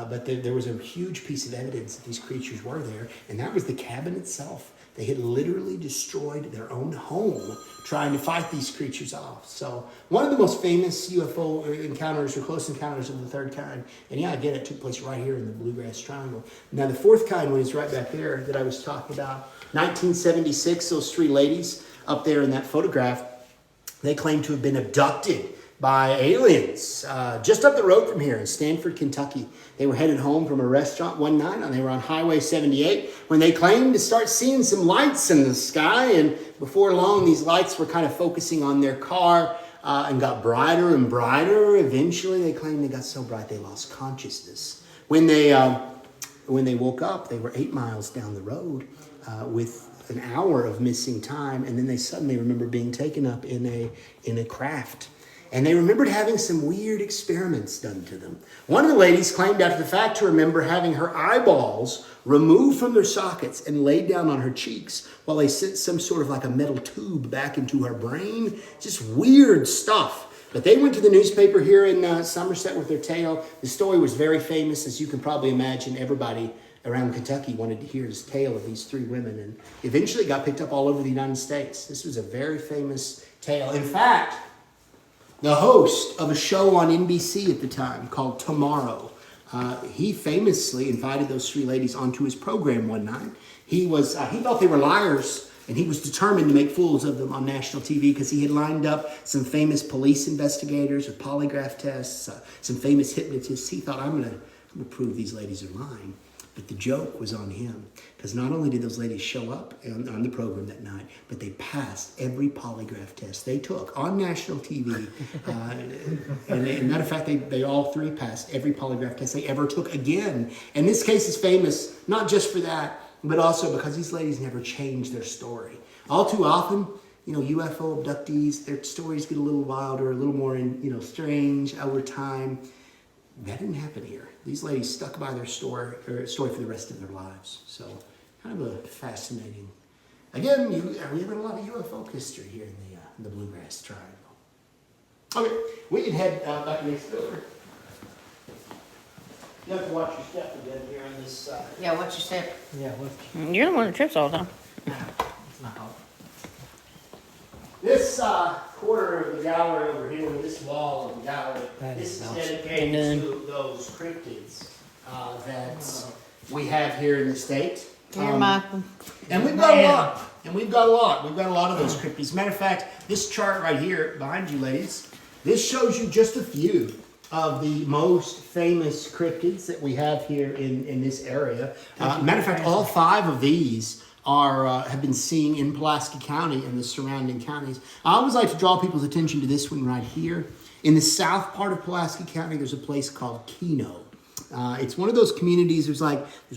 But there was a huge piece of evidence that these creatures were there, and that was the cabin itself. They had literally destroyed their own home trying to fight these creatures off. So one of the most famous UFO encounters or close encounters of the third kind, and again, it took place right here in the Bluegrass Triangle. Now, the fourth kind one is right back there that I was talking about. 1976, those three ladies up there in that photograph, they claim to have been abducted by aliens just up the road from here in Stanford, Kentucky. They were headed home from a restaurant one night, and they were on Highway 78 when they claimed to start seeing some lights in the sky. And before long, these lights were kind of focusing on their car and got brighter and brighter. Eventually, they claimed they got so bright they lost consciousness. When they woke up, they were 8 miles down the road with an hour of missing time, and then they suddenly remember being taken up in a craft. And they remembered having some weird experiments done to them. One of the ladies claimed after the fact to remember having her eyeballs removed from their sockets and laid down on her cheeks while they sent some sort of like a metal tube back into her brain. Just weird stuff. But they went to the newspaper here in Somerset with their tale. The story was very famous, as you can probably imagine. Everybody around Kentucky wanted to hear this tale of these three women, and eventually got picked up all over the United States. This was a very famous tale. In fact, the host of a show on NBC at the time called Tomorrow, he famously invited those three ladies onto his program one night. He thought they were liars, and he was determined to make fools of them on national TV because he had lined up some famous police investigators with polygraph tests, some famous hypnotists. He thought, I'm going to prove these ladies are lying. But the joke was on him, because not only did those ladies show up on the program that night, but they passed every polygraph test they took on national TV. And matter of fact, they all three passed every polygraph test they ever took again. And this case is famous not just for that, but also because these ladies never changed their story. All too often, UFO abductees, their stories get a little wilder, a little more strange over time. That didn't happen here. These ladies stuck by their story for the rest of their lives. So, kind of a fascinating. Again, we have a lot of UFO history here in the Bluegrass Triangle. Okay, we can head back next door. You have to watch your step again here on this side. Yeah, watch your step. Yeah, You're the one that trips all the time. it's not hot. This corner of the gallery over here, this wall of the gallery, this is dedicated to those cryptids that we have here in the state. Here, Michael. And we've got a lot. We've got a lot of those cryptids. Matter of fact, this chart right here behind you, ladies, this shows you just a few of the most famous cryptids that we have here in this area. Matter of fact, all 5 of these have been seen in Pulaski County and the surrounding counties. I always like to draw people's attention to this one right here. In the south part of Pulaski County, there's a place called Keno. It's one of those communities, there's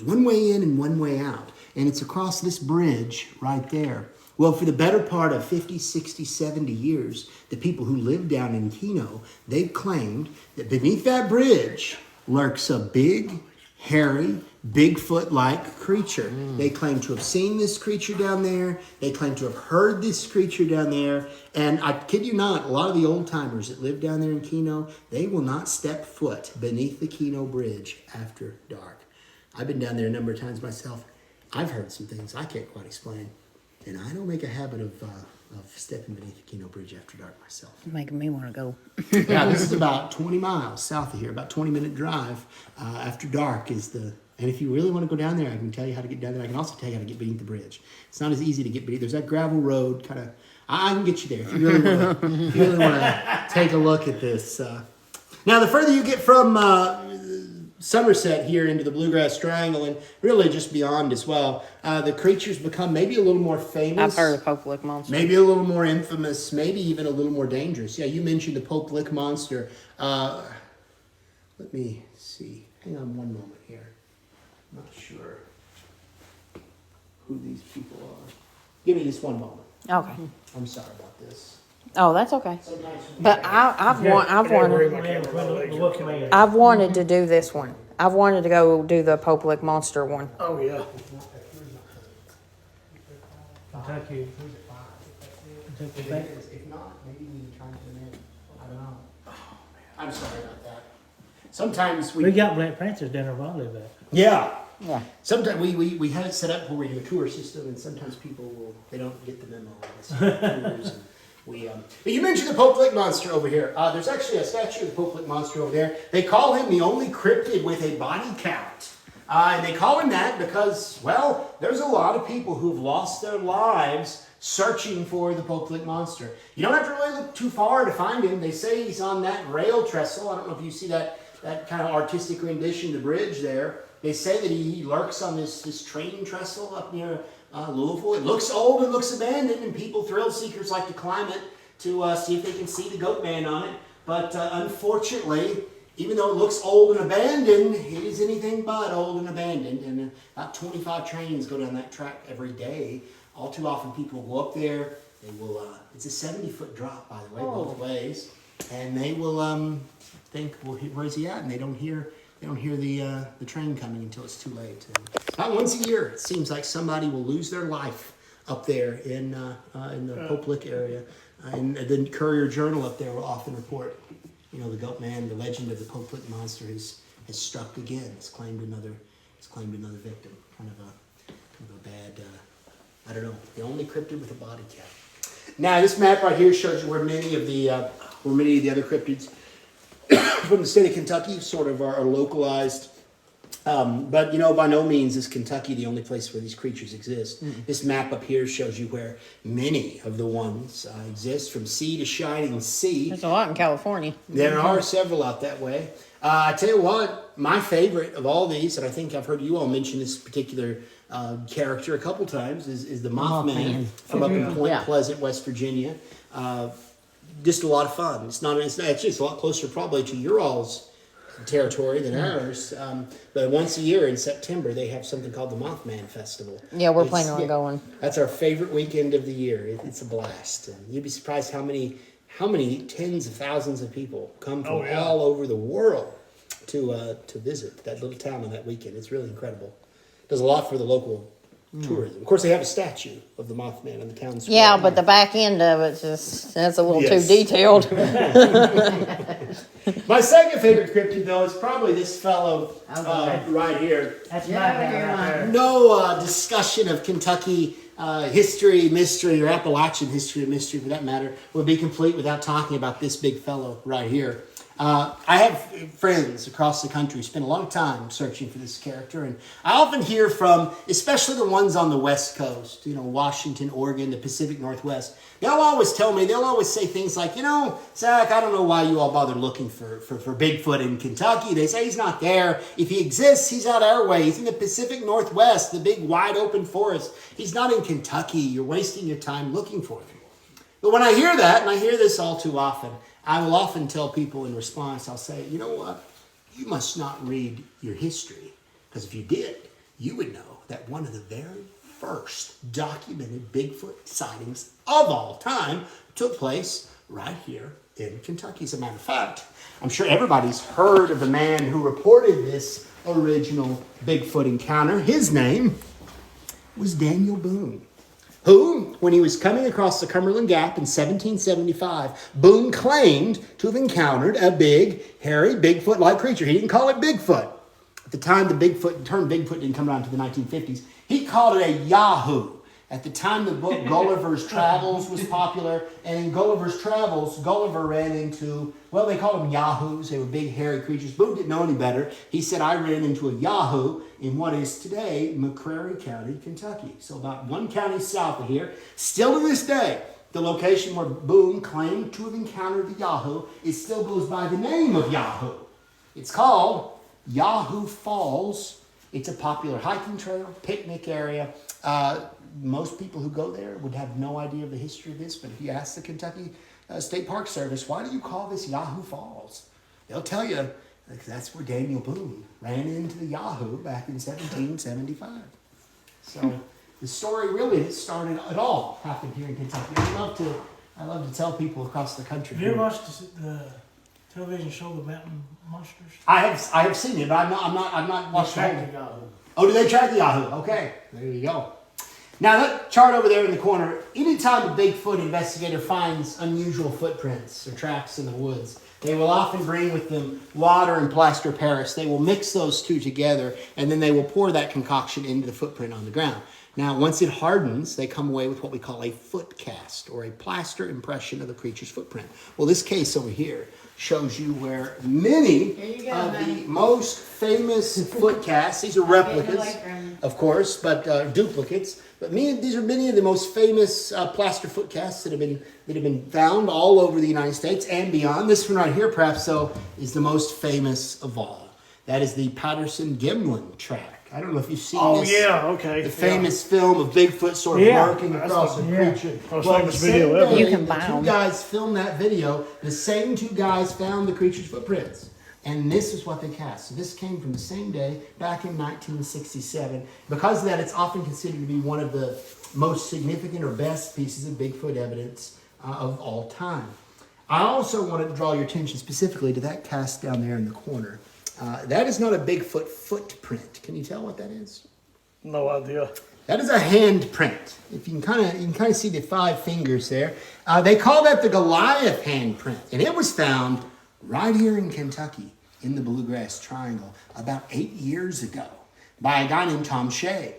one way in and one way out. And it's across this bridge right there. Well, for the better part of 50, 60, 70 years, the people who live down in Keno, they've claimed that beneath that bridge lurks a big, hairy, Bigfoot-like creature. They claim to have seen this creature down there. They claim to have heard this creature down there. And I kid you not, a lot of the old-timers that live down there in Keno, they will not step foot beneath the Keno Bridge after dark. I've been down there a number of times myself. I've heard some things I can't quite explain. And I don't make a habit of stepping beneath the Keno Bridge after dark myself. Making me want to go. Yeah, this is about 20 miles south of here, about 20-minute drive. After dark is the... And if you really want to go down there, I can tell you how to get down there. I can also tell you how to get beneath the bridge. It's not as easy to get beneath. There's that gravel road kind of... I can get you there if you really want to take a look at this. Now, the further you get from Somerset here into the Bluegrass Triangle and really just beyond as well, the creatures become maybe a little more famous. I've heard of Pope Lick Monster. Maybe a little more infamous, maybe even a little more dangerous. Yeah, you mentioned the Pope Lick Monster. Let me see. Hang on one moment here. I'm not sure who these people are. Give me just one moment. Okay. I'm sorry about this. Oh, that's okay. Sometimes But I've wanted to do this one. I've wanted to go do the Pope Lick Monster one. Oh, yeah. Kentucky. If not, maybe we can try and come in. I don't know. I'm sorry about that. Sometimes We got Black Panthers down there where I live at. Yeah. Yeah. Sometimes we have it set up where we do a tour system, and sometimes people they don't get the memo. Tours and but you mentioned the Pope Lick Monster over here. There's actually a statue of the Pope Lick Monster over there. They call him the only cryptid with a body count. And they call him that because, well, there's a lot of people who've lost their lives searching for the Pope Lick Monster. You don't have to really look too far to find him. They say he's on that rail trestle. I don't know if you see that kind of artistic rendition of the bridge there. They say that he lurks on this train trestle up near Louisville. It looks old and looks abandoned, and thrill seekers like to climb it to see if they can see the goat man on it. But unfortunately, even though it looks old and abandoned, it is anything but old and abandoned. And about 25 trains go down that track every day. All too often people will go up there. They will. It's a 70-foot drop, by the way, both ways. And they will think, well, where's he at? And they don't hear the train coming until it's too late. And about once a year, it seems like somebody will lose their life up there in the Pope Lick area. And the Courier Journal up there will often report, the goat man, the legend of the Pope Lick Monster has struck again. It's claimed another victim. Kind of a bad, I don't know, the only cryptid with a body count. Now, this map right here shows you where many of the other cryptids from the state of Kentucky sort of are localized. But, by no means is Kentucky the only place where these creatures exist. This map up here shows you where many of the ones exist, from sea to shining sea. There's a lot in California. There are several out that way. I tell you what, my favorite of all these, and I think I've heard you all mention this particular character a couple times, is the Mothman from up in Point Pleasant, West Virginia. Just a lot of fun. It's just a lot closer probably to your all's territory than ours. But once a year in September, they have something called the Mothman Festival. Yeah, we're planning on going. That's our favorite weekend of the year. It's a blast. And you'd be surprised how many tens of thousands of people come from all over the world to visit that little town on that weekend. It's really incredible. Does a lot for the local tourism. Of course, they have a statue of the Mothman on the town square. Yeah, but the back end of it that's a little too detailed. My second favorite cryptid, though, is probably this fellow right here. That's Yeah, my guy right there. No discussion of Kentucky history, mystery, or Appalachian history or mystery for that matter, would be complete without talking about this big fellow right here. I have friends across the country who spend a lot of time searching for this character, and I often hear from, especially the ones on the West Coast, Washington, Oregon, the Pacific Northwest. They'll always say things like, Zach, I don't know why you all bother looking for Bigfoot in Kentucky. They say he's not there. If he exists, he's out our way. He's in the Pacific Northwest, the big wide open forest. He's not in Kentucky. You're wasting your time looking for him. But when I hear that, and I hear this all too often, I will often tell people in response, I'll say, you know what? You must not read your history. Because if you did, you would know that one of the very first documented Bigfoot sightings of all time took place right here in Kentucky. As a matter of fact, I'm sure everybody's heard of the man who reported this original Bigfoot encounter. His name was Daniel Boone, who, when he was coming across the Cumberland Gap in 1775, Boone claimed to have encountered a big, hairy, Bigfoot-like creature. He didn't call it Bigfoot. At the time, the term Bigfoot didn't come around to the 1950s. He called it a Yahoo. At the time, the book Gulliver's Travels was popular, and in Gulliver's Travels, Gulliver ran into, they called them Yahoos. They were big, hairy creatures. Boone didn't know any better. He said, I ran into a Yahoo in what is today McCreary County, Kentucky. So about one county south of here. Still to this day, the location where Boone claimed to have encountered the Yahoo, it still goes by the name of Yahoo. It's called Yahoo Falls. It's a popular hiking trail, picnic area. Most people who go there would have no idea of the history of this, but if you ask the Kentucky State Park Service, why do you call this Yahoo Falls? They'll tell you that's where Daniel Boone ran into the Yahoo back in 1775. So the story really started it all happened here in Kentucky. I love to tell people across the country. Have you ever watched the television show The Mountain Monsters? I have seen it, but I'm not watching it. Yahoo. Oh, do they track the Yahoo? Okay, there you go. Now that chart over there in the corner, anytime a Bigfoot investigator finds unusual footprints or tracks in the woods, they will often bring with them water and plaster of Paris. They will mix those two together, and then they will pour that concoction into the footprint on the ground. Now, once it hardens, they come away with what we call a foot cast, or a plaster impression of the creature's footprint. Well, this case over here shows you where many of the most famous foot casts, these are replicas, of course, but duplicates, but these are many of the most famous plaster foot casts that have been found all over the United States and beyond. This one right here, perhaps so, is the most famous of all. That is the Patterson-Gimlin track. I don't know if you've seen this. Oh, yeah, okay. The famous film of Bigfoot sort of working across a creature. Most famous video ever. You can buy the two them. guys filmed that video. The same two guys found the creature's footprints. And this is what they cast. So this came from the same day, back in 1967. Because of that, it's often considered to be one of the most significant or best pieces of Bigfoot evidence of all time. I also wanted to draw your attention specifically to that cast down there in the corner. That is not a Bigfoot footprint. Can you tell what that is? No idea. That is a handprint. If you can kind of see the 5 fingers there. They call that the Goliath handprint, and it was found right here in Kentucky in the Bluegrass Triangle about 8 years ago by a guy named Tom Shea.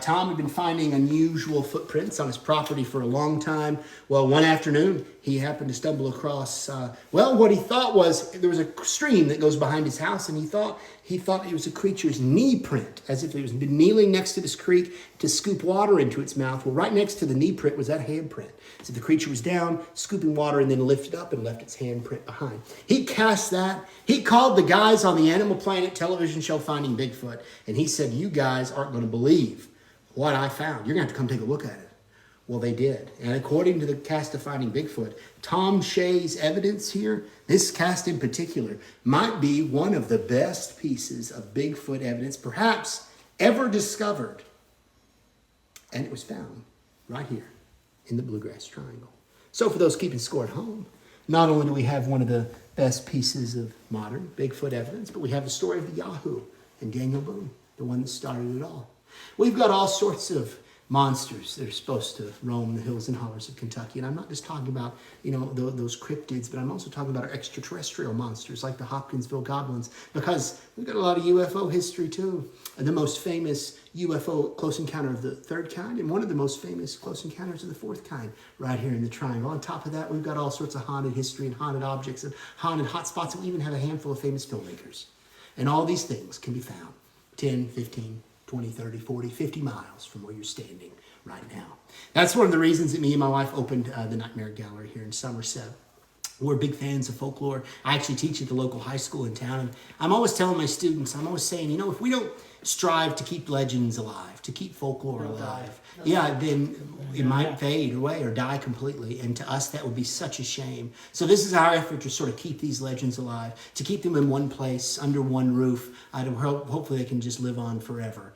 Tom had been finding unusual footprints on his property for a long time. Well, one afternoon, he happened to stumble across, what he thought was, there was a stream that goes behind his house, and he thought it was a creature's knee print, as if it was been kneeling next to this creek to scoop water into its mouth. Well, right next to the knee print was that handprint. So the creature was down, scooping water, and then lifted up and left its handprint behind. He cast that. He called the guys on the Animal Planet television show Finding Bigfoot, and he said, you guys aren't going to believe what I found. You're going to have to come take a look at it. Well, they did. And according to the cast of Finding Bigfoot, Tom Shea's evidence here, this cast in particular, might be one of the best pieces of Bigfoot evidence perhaps ever discovered. And it was found right here in the Bluegrass Triangle. So for those keeping score at home, not only do we have one of the best pieces of modern Bigfoot evidence, but we have the story of the Yahoo and Daniel Boone, the one that started it all. We've got all sorts of monsters that are supposed to roam the hills and hollers of Kentucky. And I'm not just talking about, those cryptids, but I'm also talking about our extraterrestrial monsters like the Hopkinsville goblins, because we've got a lot of UFO history too. And the most famous UFO close encounter of the third kind, and one of the most famous close encounters of the fourth kind right here in the Triangle. On top of that, we've got all sorts of haunted history and haunted objects and haunted hotspots, and we even have a handful of famous filmmakers. And all these things can be found 10, 15, 20, 30, 40, 50 miles from where you're standing right now. That's one of the reasons that me and my wife opened the Nightmare Gallery here in Somerset. We're big fans of folklore. I actually teach at the local high school in town, and I'm always telling my students, I'm always saying, you know, if we don't strive to keep legends alive, to keep folklore alive, then it might fade away or die completely, and to us that would be such a shame. So this is our effort to sort of keep these legends alive, to keep them in one place, under one roof, hopefully they can just live on forever.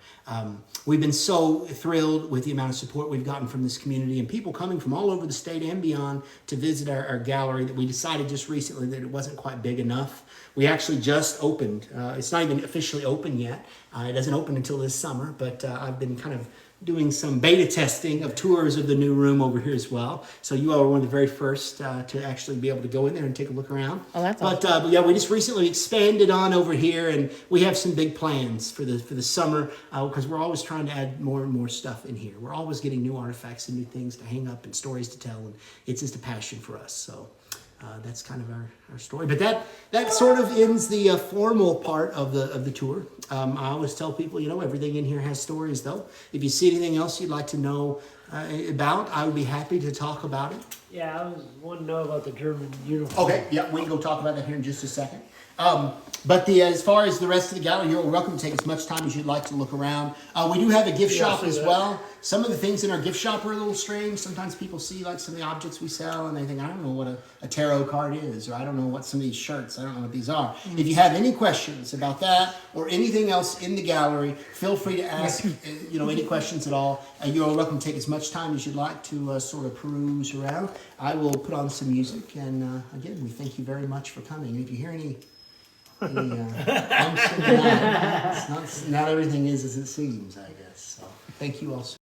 We've been so thrilled with the amount of support we've gotten from this community and people coming from all over the state and beyond to visit our gallery that we decided just recently that it wasn't quite big enough. We actually just opened. It's not even officially open yet. It doesn't open until this summer, but I've been kind of doing some beta testing of tours of the new room over here as well. So you all are one of the very first to actually be able to go in there and take a look around. Oh, that's but yeah, we just recently expanded on over here, and we have some big plans for the summer because we're always trying to add more and more stuff in here. We're always getting new artifacts and new things to hang up and stories to tell, and it's just a passion for us. So that's kind of our story. But that sort of ends the formal part of the tour. I always tell people, you know, everything in here has stories, though. If you see anything else you'd like to know about, I would be happy to talk about it. Yeah, I was wanting to know about the German uniform. Okay, yeah, we can go talk about that here in just a second. But as far as the rest of the gallery, you're welcome to take as much time as you'd like to look around. We do have a gift shop as well. Some of the things in our gift shop are a little strange. Sometimes people see like some of the objects we sell and they think, I don't know what a tarot card is, or I don't know what some of these shirts, I don't know what these are. If you have any questions about that or anything else in the gallery, feel free to ask any questions at all. You're welcome to take as much time as you'd like to sort of peruse around. I will put on some music, and again, we thank you very much for coming. And if you hear any function, not everything is as it seems, I guess. So thank you all so